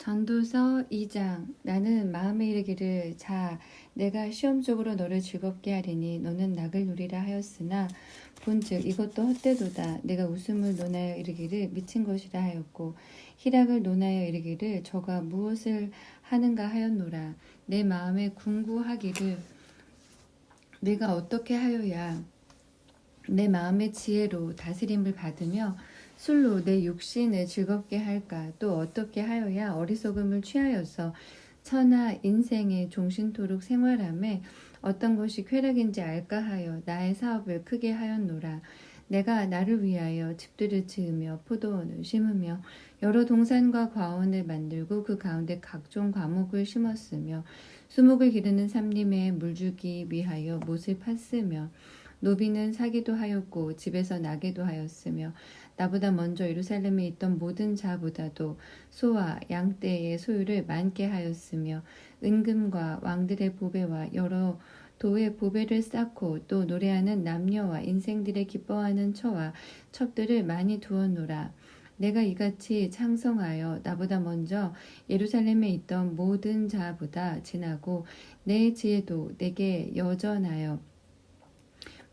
전도서 2장. 나는 마음에 이르기를 자 내가 시험적으로 너를 즐겁게 하리니 너는 낙을 누리라 하였으나 본즉 이것도 헛되도다. 내가 웃음을 논하여 이르기를 미친 것이라 하였고 희락을 논하여 이르기를 저가 무엇을 하는가 하였노라. 내 마음에 궁구하기를 내가 어떻게 하여야 내 마음의 지혜로 다스림을 받으며 술로 내 육신을 즐겁게 할까? 또 어떻게 하여야 어리석음을 취하여서 천하 인생의 종신토록 생활함에 어떤 것이 쾌락인지 알까 하여 나의 사업을 크게 하였노라. 내가 나를 위하여 집들을 지으며 포도원을 심으며 여러 동산과 과원을 만들고 그 가운데 각종 과목을 심었으며 수목을 기르는 삼림에 물주기 위하여 못을 팠으며 노비는 사기도 하였고 집에서 나게도 하였으며 나보다 먼저 예루살렘에 있던 모든 자보다도 소와 양떼의 소유를 많게 하였으며 은금과 왕들의 보배와 여러 도의 보배를 쌓고 또 노래하는 남녀와 인생들의 기뻐하는 처와 첩들을 많이 두었노라. 내가 이같이 창성하여 나보다 먼저 예루살렘에 있던 모든 자보다 지나고 내 지혜도 내게 여전하여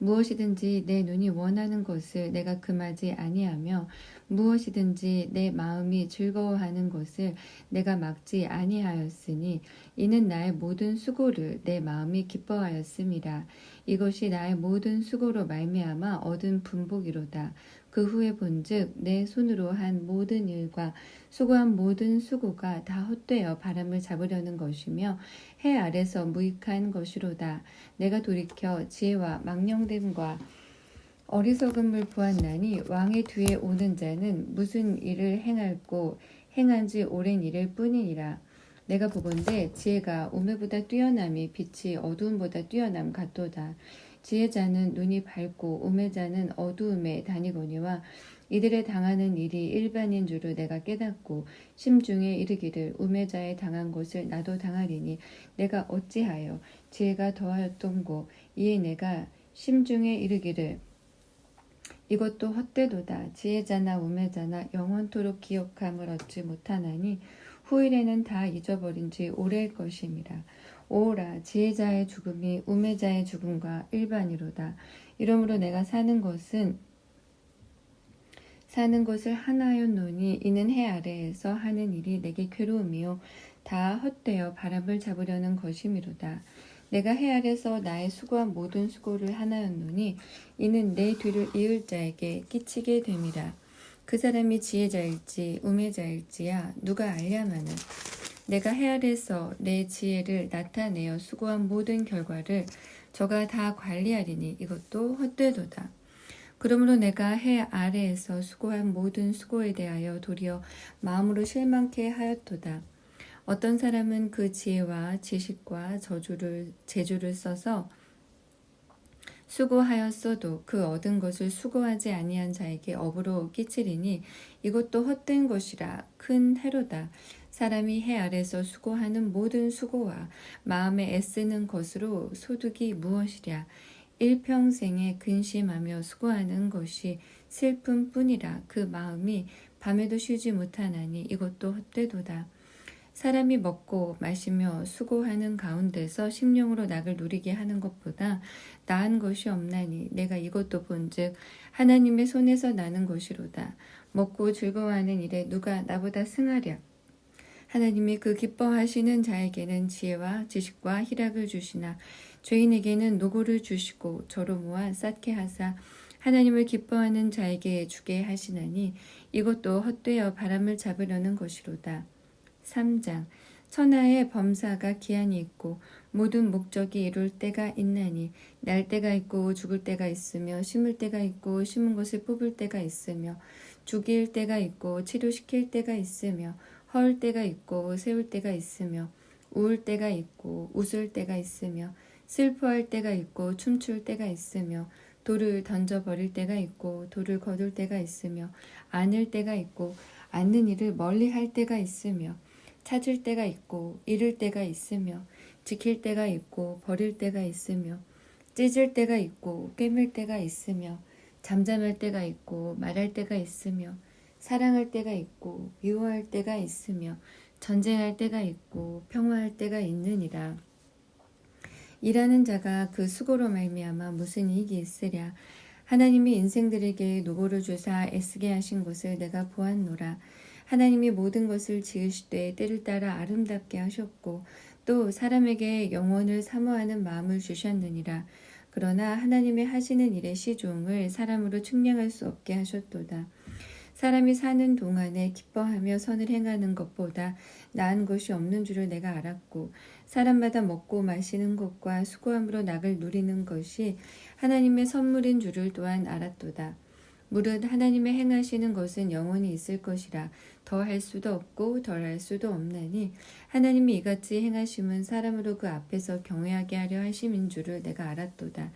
무엇이든지 내 눈이 원하는 것을 내가 금하지 아니하며 무엇이든지 내 마음이 즐거워하는 것을 내가 막지 아니하였으니 이는 나의 모든 수고를 내 마음이 기뻐하였음이라. 이것이 나의 모든 수고로 말미암아 얻은 분복이로다. 그 후에 본즉 내 손으로 한 모든 일과 수고한 모든 수고가 다 헛되어 바람을 잡으려는 것이며 해 아래서 무익한 것이로다. 내가 돌이켜 지혜와 망령됨과 어리석음을 보았나니 왕의 뒤에 오는 자는 무슨 일을 행할고 행한 지 오랜 일일 뿐이니라. 내가 보건대 지혜가 우매보다 뛰어남이 빛이 어두움보다 뛰어남 같도다. 지혜자는 눈이 밝고 우매자는 어두움에 다니거니와 이들의 당하는 일이 일반인 줄을 내가 깨닫고 심중에 이르기를 우매자의 당한 것을 나도 당하리니 내가 어찌하여 지혜가 더하였던고. 이에 내가 심중에 이르기를 이것도 헛되도다. 지혜자나 우매자나 영원토록 기억함을 얻지 못하나니 후일에는 다 잊어버린 지 오래일 것임이라. 오라 지혜자의 죽음이 우매자의 죽음과 일반이로다. 이러므로 내가 사는 것을 하나였노니 이는 해 아래에서 하는 일이 내게 괴로움이요 다 헛되어 바람을 잡으려는 것이미로다. 내가 해 아래서 나의 수고한 모든 수고를 하나였노니 이는 내 뒤를 이을 자에게 끼치게 됨이라. 그 사람이 지혜자일지 우매자일지야 누가 알랴마는 내가 해 아래서 내 지혜를 나타내어 수고한 모든 결과를 저가 다 관리하리니 이것도 헛되도다. 그러므로 내가 해 아래에서 수고한 모든 수고에 대하여 도리어 마음으로 실망케 하였도다. 어떤 사람은 그 지혜와 지식과 재주를 써서 수고하였어도 그 얻은 것을 수고하지 아니한 자에게 업으로 끼치리니 이것도 헛된 것이라 큰 해로다. 사람이 해 아래서 수고하는 모든 수고와 마음에 애쓰는 것으로 소득이 무엇이랴. 일평생에 근심하며 수고하는 것이 슬픔뿐이라. 그 마음이 밤에도 쉬지 못하나니 이것도 헛되도다. 사람이 먹고 마시며 수고하는 가운데서 심령으로 낙을 누리게 하는 것보다 나은 것이 없나니 내가 이것도 본즉 하나님의 손에서 나는 것이로다. 먹고 즐거워하는 일에 누가 나보다 승하랴. 하나님이 그 기뻐하시는 자에게는 지혜와 지식과 희락을 주시나 죄인에게는 노고를 주시고 저로 모아 쌓게 하사 하나님을 기뻐하는 자에게 주게 하시나니 이것도 헛되어 바람을 잡으려는 것이로다. 3장. 천하의 범사가 기한이 있고 모든 목적이 이룰 때가 있나니 날 때가 있고 죽을 때가 있으며 심을 때가 있고 심은 것을 뽑을 때가 있으며 죽일 때가 있고 치료시킬 때가 있으며 헐 때가 있고 세울 때가 있으며 우울 때가 있고 웃을 때가 있으며 슬퍼할 때가 있고 춤출 때가 있으며 돌을 던져버릴 때가 있고 돌을 거둘 때가 있으며 안을 때가 있고 않는 일을 멀리 할 때가 있으며 찾을 때가 있고 잃을 때가 있으며 지킬 때가 있고 버릴 때가 있으며 찢을 때가 있고 꿰맬 때가 있으며 잠잠할 때가 있고 말할 때가 있으며 사랑할 때가 있고 미워할 때가 있으며 전쟁할 때가 있고 평화할 때가 있느니라. 일하는 자가 그 수고로 말미암아 무슨 이익이 있으랴. 하나님이 인생들에게 노고를 주사 애쓰게 하신 것을 내가 보았노라. 하나님이 모든 것을 지으시되 때를 따라 아름답게 하셨고 또 사람에게 영원을 사모하는 마음을 주셨느니라. 그러나 하나님의 하시는 일의 시종을 사람으로 측량할 수 없게 하셨도다. 사람이 사는 동안에 기뻐하며 선을 행하는 것보다 나은 것이 없는 줄을 내가 알았고 사람마다 먹고 마시는 것과 수고함으로 낙을 누리는 것이 하나님의 선물인 줄을 또한 알았도다. 무릇 하나님의 행하시는 것은 영원히 있을 것이라 더할 수도 없고 덜할 수도 없나니 하나님이 이같이 행하심은 사람으로 그 앞에서 경외하게 하려 하심인 줄을 내가 알았도다.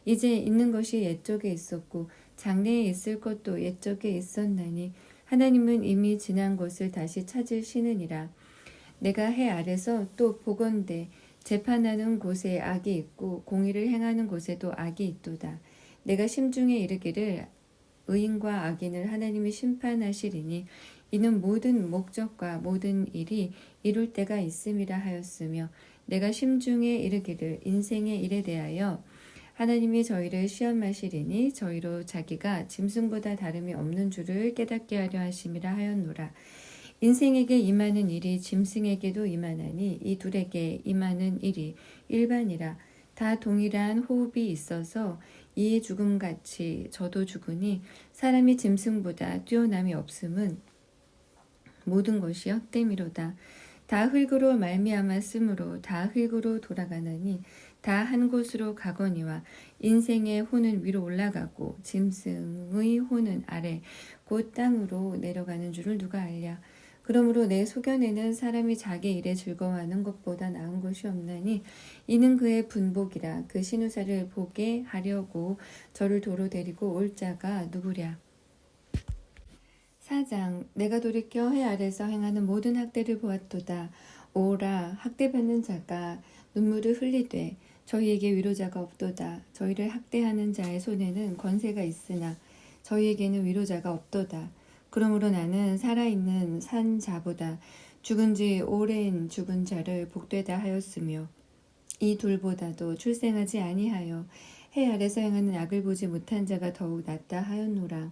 이제 있는 것이 옛적에 있었고 장래에 있을 것도 옛적에 있었나니 하나님은 이미 지난 것을 다시 찾으시느니라. 내가 해 아래서 또 보건대 재판하는 곳에 악이 있고 공의를 행하는 곳에도 악이 있도다. 내가 심중에 이르기를 의인과 악인을 하나님이 심판하시리니 이는 모든 목적과 모든 일이 이룰 때가 있음이라 하였으며 내가 심중에 이르기를 인생의 일에 대하여 하나님이 저희를 시험하시리니 저희로 자기가 짐승보다 다름이 없는 줄을 깨닫게 하려 하심이라 하였노라. 인생에게 임하는 일이 짐승에게도 임하나니 이 둘에게 임하는 일이 일반이라. 다 동일한 호흡이 있어서 이의 죽음같이 저도 죽으니 사람이 짐승보다 뛰어남이 없음은 모든 것이 헛됨이로다. 다 흙으로 말미암았으므로 다 흙으로 돌아가나니 다 한 곳으로 가거니와 인생의 혼은 위로 올라가고 짐승의 혼은 아래 곧 땅으로 내려가는 줄을 누가 알랴. 그러므로 내 소견에는 사람이 자기 일에 즐거워하는 것보다 나은 것이 없나니 이는 그의 분복이라. 그 신우사를 보게 하려고 저를 도로 데리고 올 자가 누구랴. 4장 내가 돌이켜 해 아래서 행하는 모든 학대를 보았도다. 오라 학대받는 자가 눈물을 흘리되 저희에게 위로자가 없도다. 저희를 학대하는 자의 손에는 권세가 있으나 저희에게는 위로자가 없도다. 그러므로 나는 살아있는 산 자보다 죽은 지 오랜 죽은 자를 복되다 하였으며 이 둘보다도 출생하지 아니하여 해 아래서 행하는 악을 보지 못한 자가 더욱 낫다 하였노라.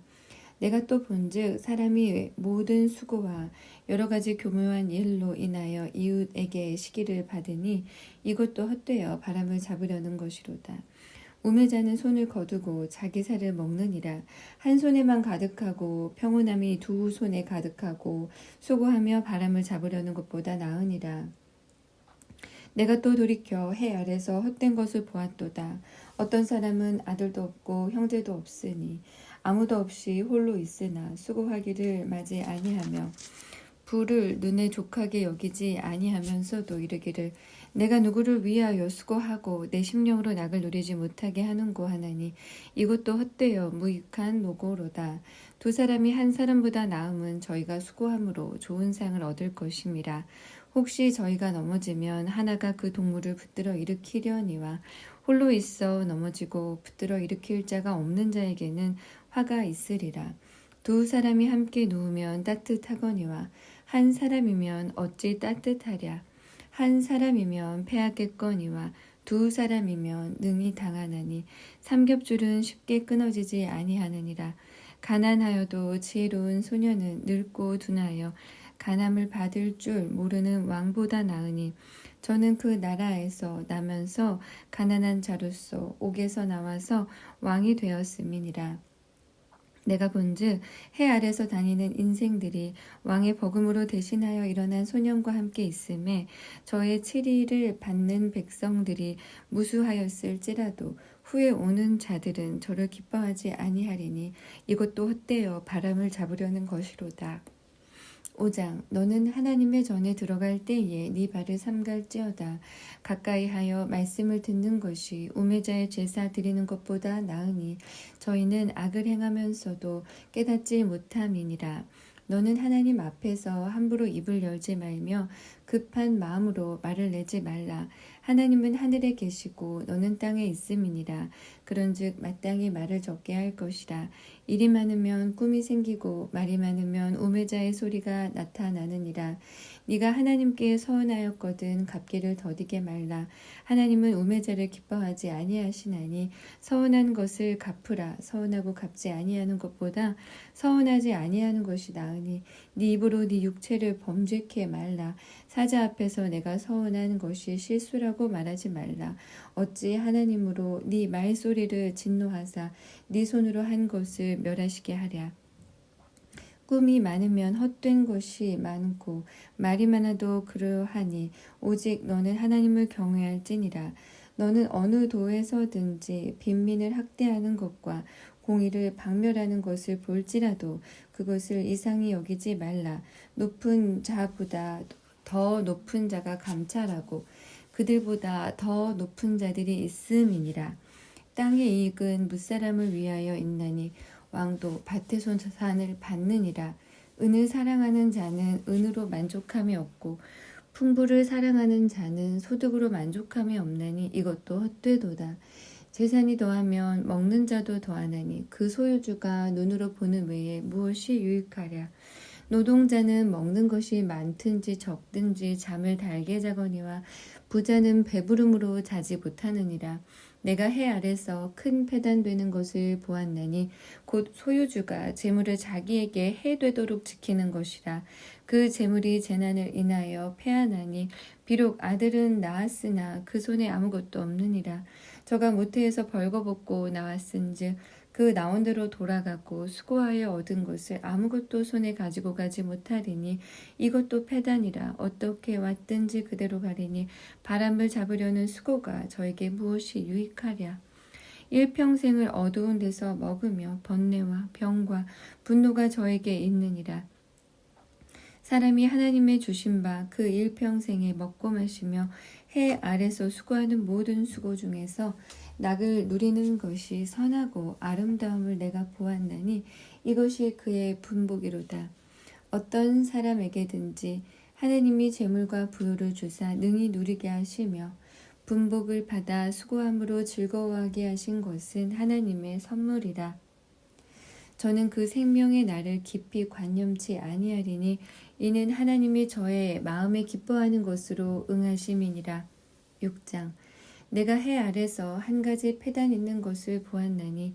내가 또 본즉 사람이 모든 수고와 여러 가지 교묘한 일로 인하여 이웃에게 시기를 받으니 이것도 헛되어 바람을 잡으려는 것이로다. 우매자는 손을 거두고 자기 살을 먹느니라. 한 손에만 가득하고 평온함이 두 손에 가득하고 수고하며 바람을 잡으려는 것보다 나으니라. 내가 또 돌이켜 해 아래서 헛된 것을 보았도다. 어떤 사람은 아들도 없고 형제도 없으니 아무도 없이 홀로 있으나 수고하기를 맞이 아니하며 부를 눈에 족하게 여기지 아니하면서도 이르기를 내가 누구를 위하여 수고하고 내 심령으로 낙을 누리지 못하게 하는고 하나니 이것도 헛되어 무익한 노고로다. 두 사람이 한 사람보다 나음은 저희가 수고함으로 좋은 상을 얻을 것임이라. 혹시 저희가 넘어지면 하나가 그 동물을 붙들어 일으키려니와 홀로 있어 넘어지고 붙들어 일으킬 자가 없는 자에게는 화가 있으리라. 두 사람이 함께 누우면 따뜻하거니와 한 사람이면 어찌 따뜻하랴. 한 사람이면 패하겠거니와 두 사람이면 능히 당하나니 삼겹줄은 쉽게 끊어지지 아니하느니라. 가난하여도 지혜로운 소년은 늙고 둔하여 간함을 받을 줄 모르는 왕보다 나으니 저는 그 나라에서 나면서 가난한 자로서 옥에서 나와서 왕이 되었음이니라. 내가 본즉 해 아래서 다니는 인생들이 왕의 버금으로 대신하여 일어난 소년과 함께 있음에 저의 치리를 받는 백성들이 무수하였을지라도 후에 오는 자들은 저를 기뻐하지 아니하리니 이것도 헛되어 바람을 잡으려는 것이로다. 5장 너는 하나님의 전에 들어갈 때에 네 발을 삼갈지어다. 가까이하여 말씀을 듣는 것이 우매자의 제사 드리는 것보다 나으니 저희는 악을 행하면서도 깨닫지 못함이니라. 너는 하나님 앞에서 함부로 입을 열지 말며 급한 마음으로 말을 내지 말라. 하나님은 하늘에 계시고 너는 땅에 있음이니라. 그런즉 마땅히 말을 적게 할 것이라. 일이 많으면 꿈이 생기고 말이 많으면 우매자의 소리가 나타나느니라. 네가 하나님께 서원하였거든 갚기를 더디게 말라. 하나님은 우매자를 기뻐하지 아니하시나니 서운한 것을 갚으라. 서운하고 갚지 아니하는 것보다 서운하지 아니하는 것이 나으니 네 입으로 네 육체를 범죄케 말라. 사자 앞에서 내가 서운한 것이 실수라고 말하지 말라. 어찌 하나님으로 네 말소리를 진노하사 네 손으로 한 것을 멸하시게 하랴. 꿈이 많으면 헛된 것이 많고 말이 많아도 그러하니 오직 너는 하나님을 경외할지니라. 너는 어느 도에서든지 빈민을 학대하는 것과 공의를 박멸하는 것을 볼지라도 그것을 이상히 여기지 말라. 높은 자보다 더 높은 자가 감찰하고 그들보다 더 높은 자들이 있음이니라. 땅의 이익은 무사람을 위하여 있나니 왕도 밭의 소산을 받느니라. 은을 사랑하는 자는 은으로 만족함이 없고 풍부를 사랑하는 자는 소득으로 만족함이 없나니 이것도 헛되도다. 재산이 더하면 먹는 자도 더하나니 그 소유주가 눈으로 보는 외에 무엇이 유익하랴. 노동자는 먹는 것이 많든지 적든지 잠을 달게 자거니와 부자는 배부름으로 자지 못하느니라. 내가 해 아래서 큰 패단되는 것을 보았나니 곧 소유주가 재물을 자기에게 해 되도록 지키는 것이라. 그 재물이 재난을 인하여 패하나니 비록 아들은 낳았으나 그 손에 아무것도 없느니라. 저가 모태에서 벌거벗고 나왔은즉 그 나온 대로 돌아가고 수고하여 얻은 것을 아무것도 손에 가지고 가지 못하리니 이것도 패단이라. 어떻게 왔든지 그대로 가리니 바람을 잡으려는 수고가 저에게 무엇이 유익하랴. 일평생을 어두운 데서 먹으며 번뇌와 병과 분노가 저에게 있느니라. 사람이 하나님의 주신 바 그 일평생에 먹고 마시며 해 아래서 수고하는 모든 수고 중에서 낙을 누리는 것이 선하고 아름다움을 내가 보았나니 이것이 그의 분복이로다. 어떤 사람에게든지 하나님이 재물과 부유를 주사 능히 누리게 하시며 분복을 받아 수고함으로 즐거워하게 하신 것은 하나님의 선물이라. 저는 그 생명의 날을 깊이 관념치 아니하리니 이는 하나님이 저의 마음에 기뻐하는 것으로 응하심이니라. 6장. 내가 해 아래서 한 가지 패단 있는 것을 보았나니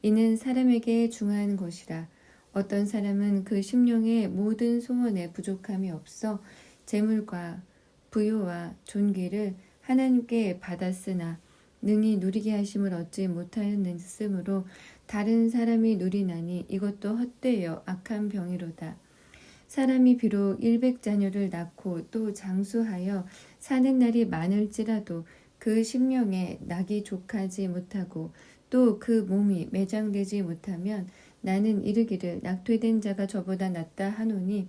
이는 사람에게 중한 것이라. 어떤 사람은 그 심령의 모든 소원에 부족함이 없어 재물과 부요와 존귀를 하나님께 받았으나 능히 누리게 하심을 얻지 못하였으므로 다른 사람이 누리나니 이것도 헛되어 악한 병이로다. 사람이 비록 100자녀를 낳고 또 장수하여 사는 날이 많을지라도 그 심령에 낙이 족하지 못하고 또 그 몸이 매장되지 못하면 나는 이르기를 낙퇴된 자가 저보다 낫다 하노니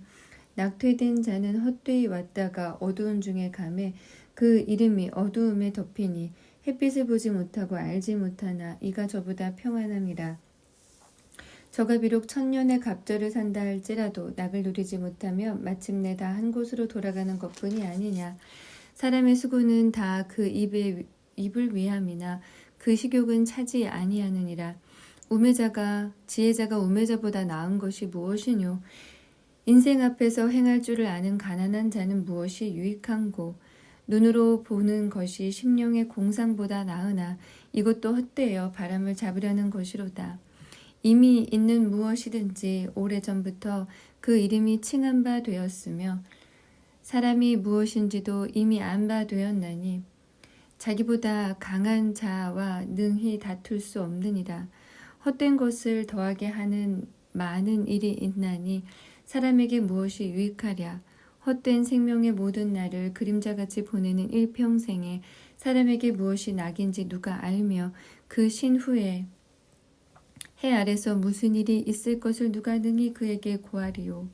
낙퇴된 자는 헛되이 왔다가 어두운 중에 가매 그 이름이 어두움에 덮이니 햇빛을 보지 못하고 알지 못하나 이가 저보다 평안함이라. 저가 비록 1000년의 갑절을 산다 할지라도 낙을 누리지 못하면 마침내 다 한 곳으로 돌아가는 것뿐이 아니냐. 사람의 수고는 다 그 입을 위함이나 그 식욕은 차지 아니하느니라. 지혜자가 우매자보다 나은 것이 무엇이뇨. 인생 앞에서 행할 줄을 아는 가난한 자는 무엇이 유익한고. 눈으로 보는 것이 심령의 공상보다 나으나 이것도 헛되어 바람을 잡으려는 것이로다. 이미 있는 무엇이든지 오래전부터 그 이름이 칭한 바 되었으며 사람이 무엇인지도 이미 안 바 되었나니 자기보다 강한 자와 능히 다툴 수 없느니라. 헛된 것을 더하게 하는 많은 일이 있나니 사람에게 무엇이 유익하랴. 헛된 생명의 모든 날을 그림자같이 보내는 일평생에 사람에게 무엇이 낙인지 누가 알며 그 신후에 해 아래서 무슨 일이 있을 것을 누가 능히 그에게 고하리요.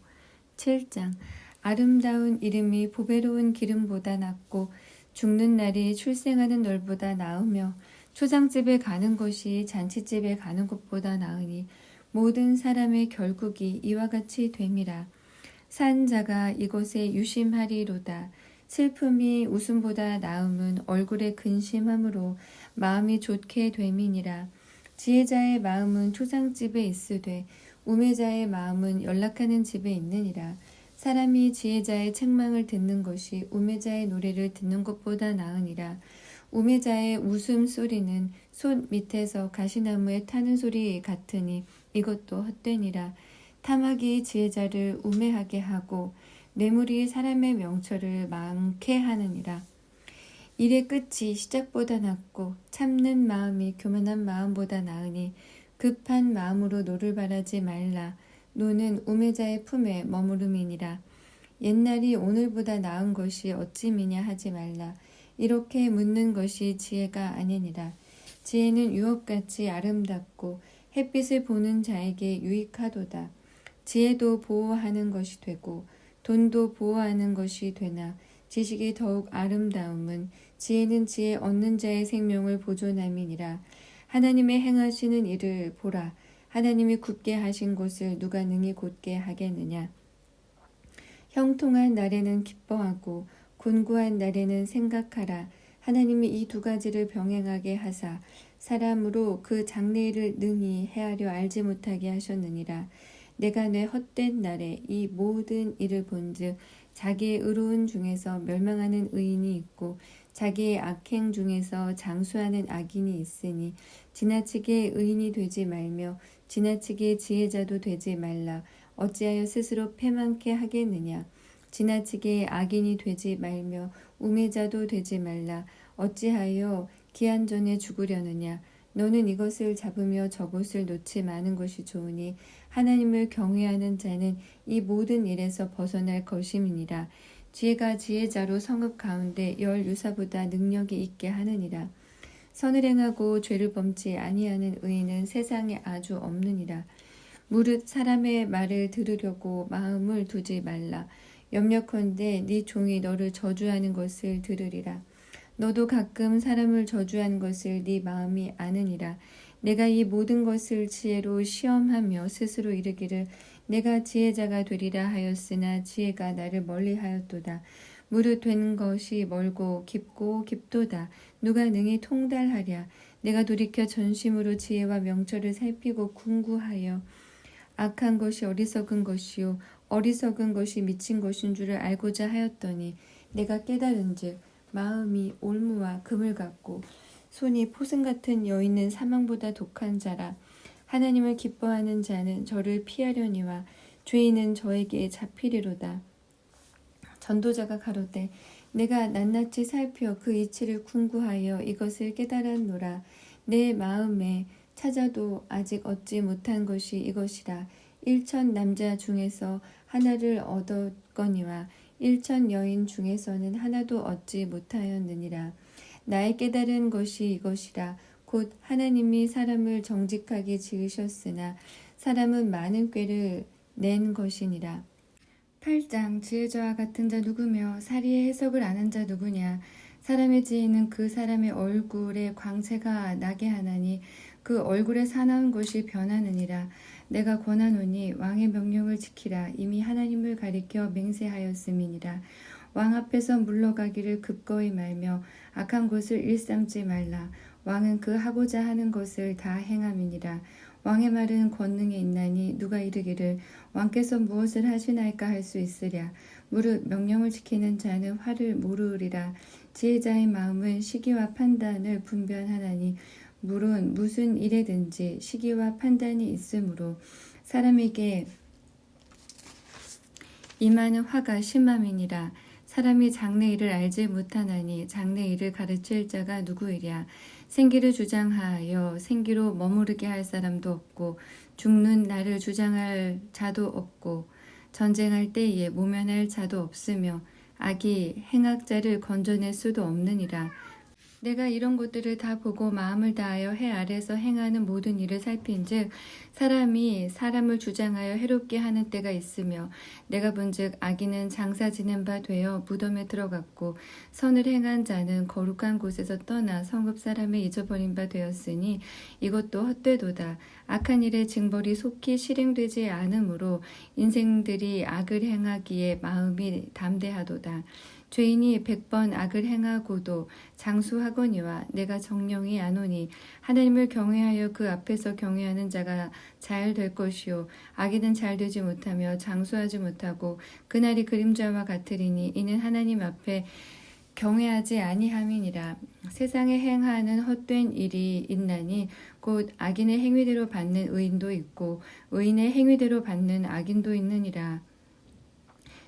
7장. 아름다운 이름이 보배로운 기름보다 낫고 죽는 날이 출생하는 널보다 나으며 초장집에 가는 것이 잔치집에 가는 것보다 나으니 모든 사람의 결국이 이와 같이 됨이라. 산 자가 이것에 유심하리로다. 슬픔이 웃음보다 나음은 얼굴에 근심함으로 마음이 좋게 됨이니라. 지혜자의 마음은 초상집에 있으되 우매자의 마음은 연락하는 집에 있느니라. 사람이 지혜자의 책망을 듣는 것이 우매자의 노래를 듣는 것보다 나으니라. 우매자의 웃음소리는 솥 밑에서 가시나무에 타는 소리 같으니 이것도 헛되니라. 탐악이 지혜자를 우매하게 하고 뇌물이 사람의 명철을 많게 하느니라. 일의 끝이 시작보다 낫고 참는 마음이 교만한 마음보다 나으니 급한 마음으로 노를 바라지 말라. 노는 우매자의 품에 머무름이니라. 옛날이 오늘보다 나은 것이 어찌미냐 하지 말라. 이렇게 묻는 것이 지혜가 아니니라. 지혜는 유업같이 아름답고 햇빛을 보는 자에게 유익하도다. 지혜도 보호하는 것이 되고 돈도 보호하는 것이 되나 지식이 더욱 아름다움은 지혜는 지혜 얻는 자의 생명을 보존함이니라. 하나님의 행하시는 일을 보라. 하나님이 굳게 하신 곳을 누가 능히 곧게 하겠느냐. 형통한 날에는 기뻐하고 곤고한 날에는 생각하라. 하나님이 이 두 가지를 병행하게 하사 사람으로 그 장래일을 능히 헤아려 알지 못하게 하셨느니라. 내가 내 헛된 날에 이 모든 일을 본즉 자기의 의로운 중에서 멸망하는 의인이 있고 자기의 악행 중에서 장수하는 악인이 있으니 지나치게 의인이 되지 말며 지나치게 지혜자도 되지 말라. 어찌하여 스스로 패망케 하겠느냐. 지나치게 악인이 되지 말며 우매자도 되지 말라. 어찌하여 기한 전에 죽으려느냐. 너는 이것을 잡으며 저것을 놓지 마는 것이 좋으니 하나님을 경외하는 자는 이 모든 일에서 벗어날 것임이니라. 지혜가 지혜자로 성읍 가운데 열 유사보다 능력이 있게 하느니라. 선을 행하고 죄를 범치 아니하는 의인은 세상에 아주 없느니라. 무릇 사람의 말을 들으려고 마음을 두지 말라. 염려컨대 네 종이 너를 저주하는 것을 들으리라. 너도 가끔 사람을 저주하는 것을 네 마음이 아느니라. 내가 이 모든 것을 지혜로 시험하며 스스로 이르기를 내가 지혜자가 되리라 하였으나 지혜가 나를 멀리하였도다. 무릇 된 것이 멀고 깊고 깊도다. 누가 능히 통달하랴. 내가 돌이켜 전심으로 지혜와 명철을 살피고 궁구하여 악한 것이 어리석은 것이요 어리석은 것이 미친 것인 줄을 알고자 하였더니 내가 깨달은즉 마음이 올무와 금을 같고 손이 포승 같은 여인은 사망보다 독한 자라. 하나님을 기뻐하는 자는 저를 피하려니와 죄인은 저에게 잡히리로다. 전도자가 가로되 내가 낱낱이 살펴 그 이치를 궁구하여 이것을 깨달았노라. 내 마음에 찾아도 아직 얻지 못한 것이 이것이라. 1,000 남자 중에서 하나를 얻었거니와 1,000 여인 중에서는 하나도 얻지 못하였느니라. 나의 깨달은 것이 이것이라. 곧 하나님이 사람을 정직하게 지으셨으나 사람은 많은 꾀를 낸 것이니라. 8장 지혜자와 같은 자 누구며 사리의 해석을 아는 자 누구냐. 사람의 지혜는 그 사람의 얼굴에 광채가 나게 하나니 그 얼굴에 사나운 것이 변하느니라. 내가 권하노니 왕의 명령을 지키라. 이미 하나님을 가리켜 맹세하였음이니라. 왕 앞에서 물러가기를 급거이 말며 악한 것을 일삼지 말라. 왕은 그 하고자 하는 것을 다 행함이니라. 왕의 말은 권능에 있나니 누가 이르기를 왕께서 무엇을 하시나이까 할 수 있으랴. 무릇 명령을 지키는 자는 화를 모르리라. 지혜자의 마음은 시기와 판단을 분별하나니 물론 무슨 일에든지 시기와 판단이 있으므로 사람에게 임하는 화가 심함이니라. 사람이 장래일을 알지 못하나니 장래일을 가르칠 자가 누구이랴. 생기를 주장하여 생기로 머무르게 할 사람도 없고 죽는 날을 주장할 자도 없고 전쟁할 때에 모면할 자도 없으며 악이 행악자를 건져낼 수도 없느니라. 내가 이런 것들을 다 보고 마음을 다하여 해 아래서 행하는 모든 일을 살핀즉 사람이 사람을 주장하여 해롭게 하는 때가 있으며 내가 본즉 악인은 장사 지낸 바 되어 무덤에 들어갔고 선을 행한 자는 거룩한 곳에서 떠나 성읍 사람을 잊어버린 바 되었으니 이것도 헛되도다. 악한 일의 징벌이 속히 실행되지 않으므로 인생들이 악을 행하기에 마음이 담대하도다. 죄인이 100번 악을 행하고도 장수하 하거니와 내가 정령이 아노니 하나님을 경외하여 그 앞에서 경외하는 자가 잘 될 것이요 악인은 잘 되지 못하며 장수하지 못하고 그날이 그림자와 같으리니 이는 하나님 앞에 경외하지 아니함이니라. 세상에 행하는 헛된 일이 있나니 곧 악인의 행위대로 받는 의인도 있고 의인의 행위대로 받는 악인도 있느니라.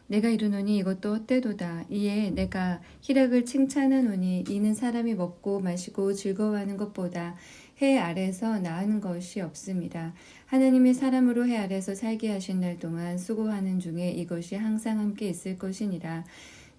내가 이르노니 이것도 헛되도다. 이에 내가 희락을 칭찬하노니 이는 사람이 먹고 마시고 즐거워하는 것보다 해 아래서 나은 것이 없습니다. 하나님이 사람으로 해 아래서 살게 하신 날 동안 수고하는 중에 이것이 항상 함께 있을 것이니라.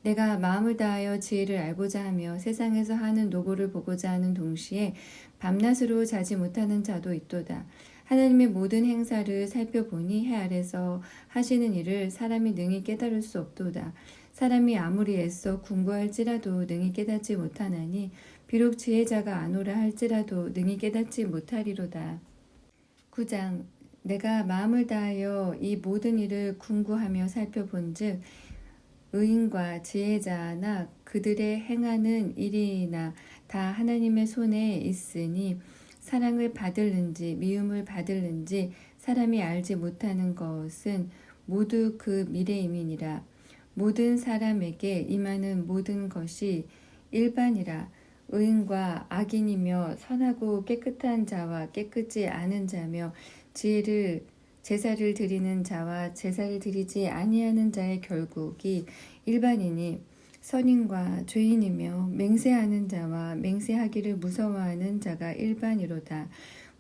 내가 마음을 다하여 지혜를 알고자 하며 세상에서 하는 노고를 보고자 하는 동시에 밤낮으로 자지 못하는 자도 있도다. 하나님의 모든 행사를 살펴보니 해 아래서 하시는 일을 사람이 능히 깨달을 수 없도다. 사람이 아무리 애써 궁구할지라도 능히 깨닫지 못하나니 비록 지혜자가 아노라 할지라도 능히 깨닫지 못하리로다. 9장 내가 마음을 다하여 이 모든 일을 궁구하며 살펴본즉 의인과 지혜자나 그들의 행하는 일이나 다 하나님의 손에 있으니 사랑을 받을는지 미움을 받을는지 사람이 알지 못하는 것은 모두 그 미래임이니라. 모든 사람에게 임하는 모든 것이 일반이라. 의인과 악인이며 선하고 깨끗한 자와 깨끗지 않은 자며 제사를 드리는 자와 제사를 드리지 아니하는 자의 결국이 일반이니 선인과 죄인이며 맹세하는 자와 맹세하기를 무서워하는 자가 일반이로다.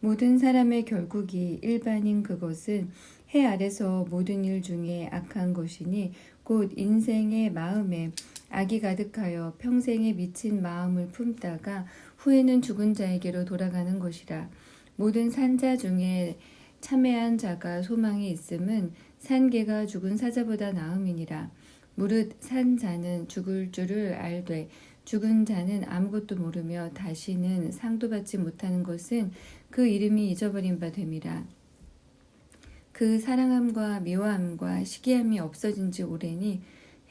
모든 사람의 결국이 일반인 그것은 해 아래서 모든 일 중에 악한 것이니 곧 인생의 마음에 악이 가득하여 평생에 미친 마음을 품다가 후에는 죽은 자에게로 돌아가는 것이라. 모든 산자 중에 참회한 자가 소망이 있음은 산개가 죽은 사자보다 나음이니라. 무릇 산 자는 죽을 줄을 알되 죽은 자는 아무것도 모르며 다시는 상도 받지 못하는 것은 그 이름이 잊어버린 바 됨이라. 그 사랑함과 미워함과 시기함이 없어진 지 오래니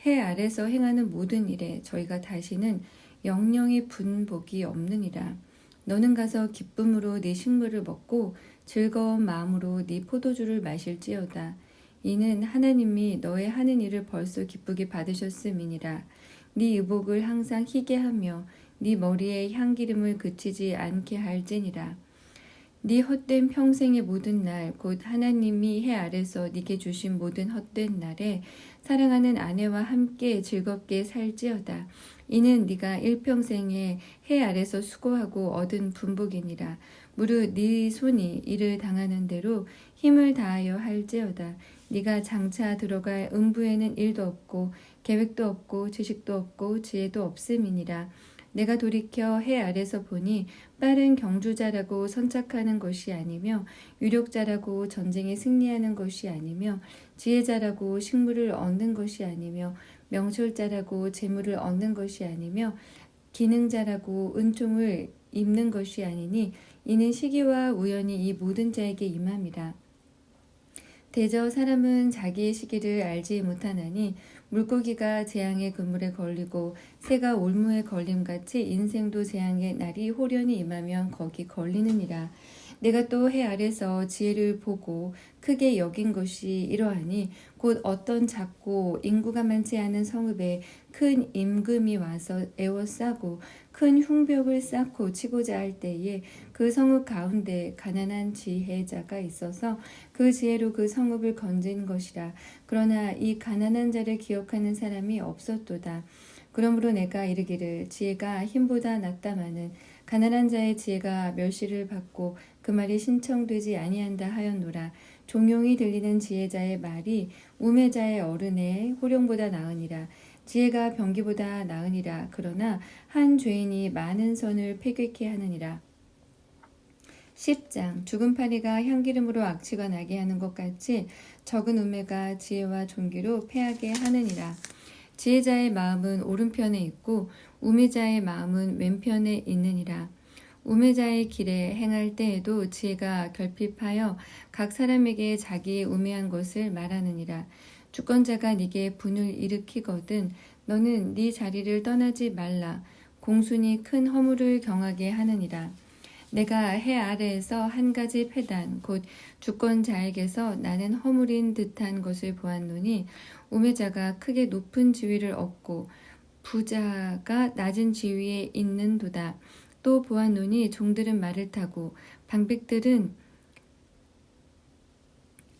해 아래서 행하는 모든 일에 저희가 다시는 영영의 분복이 없느니라. 너는 가서 기쁨으로 네 식물을 먹고 즐거운 마음으로 네 포도주를 마실지어다. 이는 하나님이 너의 하는 일을 벌써 기쁘게 받으셨음이니라. 네 의복을 항상 희게 하며 네 머리에 향기름을 그치지 않게 할지니라. 네 헛된 평생의 모든 날 곧 하나님이 해 아래서 네게 주신 모든 헛된 날에 사랑하는 아내와 함께 즐겁게 살지어다. 이는 네가 일평생에 해 아래서 수고하고 얻은 분복이니라. 무릇 네 손이 이를 당하는 대로 힘을 다하여 할지어다. 네가 장차 들어갈 음부에는 일도 없고 계획도 없고 지식도 없고 지혜도 없음이니라. 내가 돌이켜 해 아래서 보니 빠른 경주자라고 선착하는 것이 아니며 유력자라고 전쟁에 승리하는 것이 아니며 지혜자라고 식물을 얻는 것이 아니며 명철자라고 재물을 얻는 것이 아니며 기능자라고 은총을 입는 것이 아니니 이는 시기와 우연이 이 모든 자에게 임함이라. 대저 사람은 자기의 시기를 알지 못하나니 물고기가 재앙의 그물에 걸리고 새가 올무에 걸림같이 인생도 재앙의 날이 호련히 임하면 거기 걸리느니라. 내가 또 해 아래서 지혜를 보고 크게 여긴 것이 이러하니 곧 어떤 작고 인구가 많지 않은 성읍에 큰 임금이 와서 에워싸고 큰 흉벽을 쌓고 치고자 할 때에 그 성읍 가운데 가난한 지혜자가 있어서 그 지혜로 그 성읍을 건진 것이라. 그러나 이 가난한 자를 기억하는 사람이 없었도다. 그러므로 내가 이르기를 지혜가 힘보다 낫다마는 가난한 자의 지혜가 멸시를 받고 그 말이 신청되지 아니한다 하였노라. 종용이 들리는 지혜자의 말이 우매자의 어른의 호령보다 나으니라. 지혜가 병기보다 나으니라. 그러나 한 죄인이 많은 선을 패괴케 하느니라. 10장 죽은 파리가 향기름으로 악취가 나게 하는 것 같이 적은 우매가 지혜와 존귀로 패하게 하느니라. 지혜자의 마음은 오른편에 있고 우매자의 마음은 왼편에 있느니라. 우매자의 길에 행할 때에도 지혜가 결핍하여 각 사람에게 자기의 우매한 것을 말하느니라. 주권자가 네게 분을 일으키거든 너는 네 자리를 떠나지 말라. 공순이 큰 허물을 경하게 하느니라. 내가 해 아래에서 한 가지 패단 곧 주권자에게서 나는 허물인 듯한 것을 보았노니 우매자가 크게 높은 지위를 얻고 부자가 낮은 지위에 있는도다. 또 보았노니 종들은 말을 타고 방백들은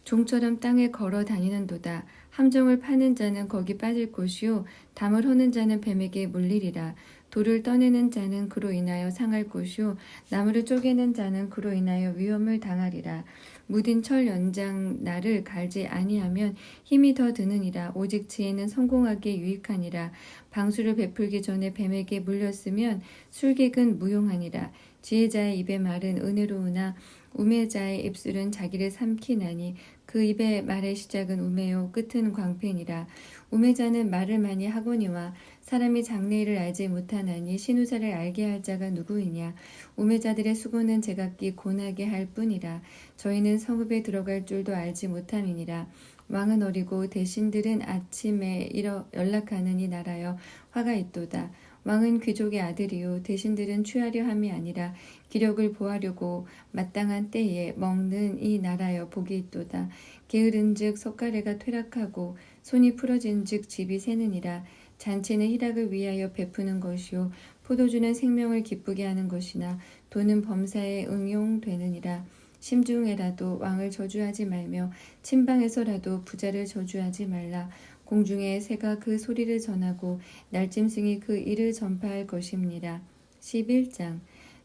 종처럼 땅에 걸어 다니는도다. 함정을 파는 자는 거기 빠질 것이요 담을 허는 자는 뱀에게 물리리라. 돌을 떠내는 자는 그로 인하여 상할 것이요 나무를 쪼개는 자는 그로 인하여 위험을 당하리라. 무딘 철 연장 날을 갈지 아니하면 힘이 더 드느니라. 오직 지혜는 성공하기에 유익하니라. 방수를 베풀기 전에 뱀에게 물렸으면 술객은 무용하니라. 지혜자의 입의 말은 은혜로우나 우매자의 입술은 자기를 삼키나니 그 입의 말의 시작은 우매요 끝은 광팬이라. 우매자는 말을 많이 하거니와 사람이 장래일을 알지 못하나니 신우사를 알게 할 자가 누구이냐. 우매자들의 수고는 제각기 고나게 할 뿐이라. 저희는 성읍에 들어갈 줄도 알지 못함이니라. 왕은 어리고 대신들은 아침에 연락하느니 나라여 화가 있도다. 왕은 귀족의 아들이요 대신들은 취하려 함이 아니라 기력을 보하려고 마땅한 때에 먹는 이 나라여 복이 있도다. 게으른즉 석가래가 퇴락하고 손이 풀어진즉 집이 새느니라. 잔치는 희락을 위하여 베푸는 것이요 포도주는 생명을 기쁘게 하는 것이나 돈은 범사에 응용되느니라. 심중에라도 왕을 저주하지 말며 침방에서라도 부자를 저주하지 말라. 공중에 새가 그 소리를 전하고 날짐승이 그 일을 전파할 것입니다. 11장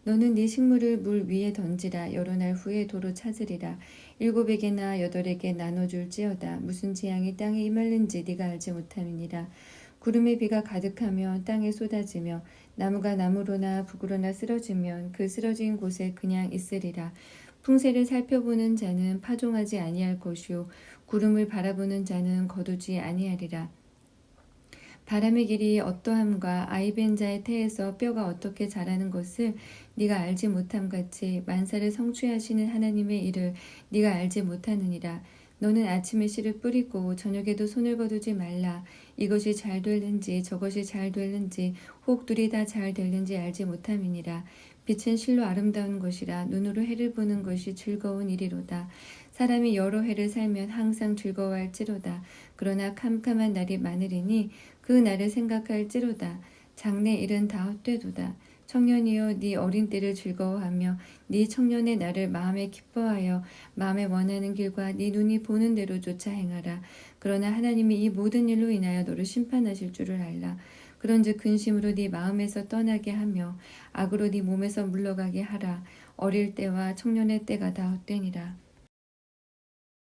너는 네 식물을 물 위에 던지라. 여러 날 후에 도로 찾으리라. 7에게나 8에게 나눠줄지어다. 무슨 재앙이 땅에 임할는지 네가 알지 못함이니라. 구름에 비가 가득하며 땅에 쏟아지며 나무가 나무로나 북으로나 쓰러지면 그 쓰러진 곳에 그냥 있으리라. 풍세를 살펴보는 자는 파종하지 아니할 것이요 구름을 바라보는 자는 거두지 아니하리라. 바람의 길이 어떠함과 아이벤 자의 태에서 뼈가 어떻게 자라는 것을 네가 알지 못함같이 만사를 성취하시는 하나님의 일을 네가 알지 못하느니라. 너는 아침에 씨를 뿌리고 저녁에도 손을 거두지 말라. 이것이 잘 될는지 저것이 잘 될는지 혹 둘이 다 잘 될는지 알지 못함이니라. 빛은 실로 아름다운 것이라. 눈으로 해를 보는 것이 즐거운 일이로다. 사람이 여러 해를 살면 항상 즐거워할지로다. 그러나 캄캄한 날이 많으리니 그 날을 생각할지로다. 장래 일은 다 헛되도다. 청년이여 네 어린 때를 즐거워하며 네 청년의 날을 마음에 기뻐하여 마음에 원하는 길과 네 눈이 보는 대로 쫓아 행하라. 그러나 하나님이 이 모든 일로 인하여 너를 심판하실 줄을 알라. 그런즉 근심으로 네 마음에서 떠나게 하며 악으로 네 몸에서 물러가게 하라. 어릴 때와 청년의 때가 다 헛되니라.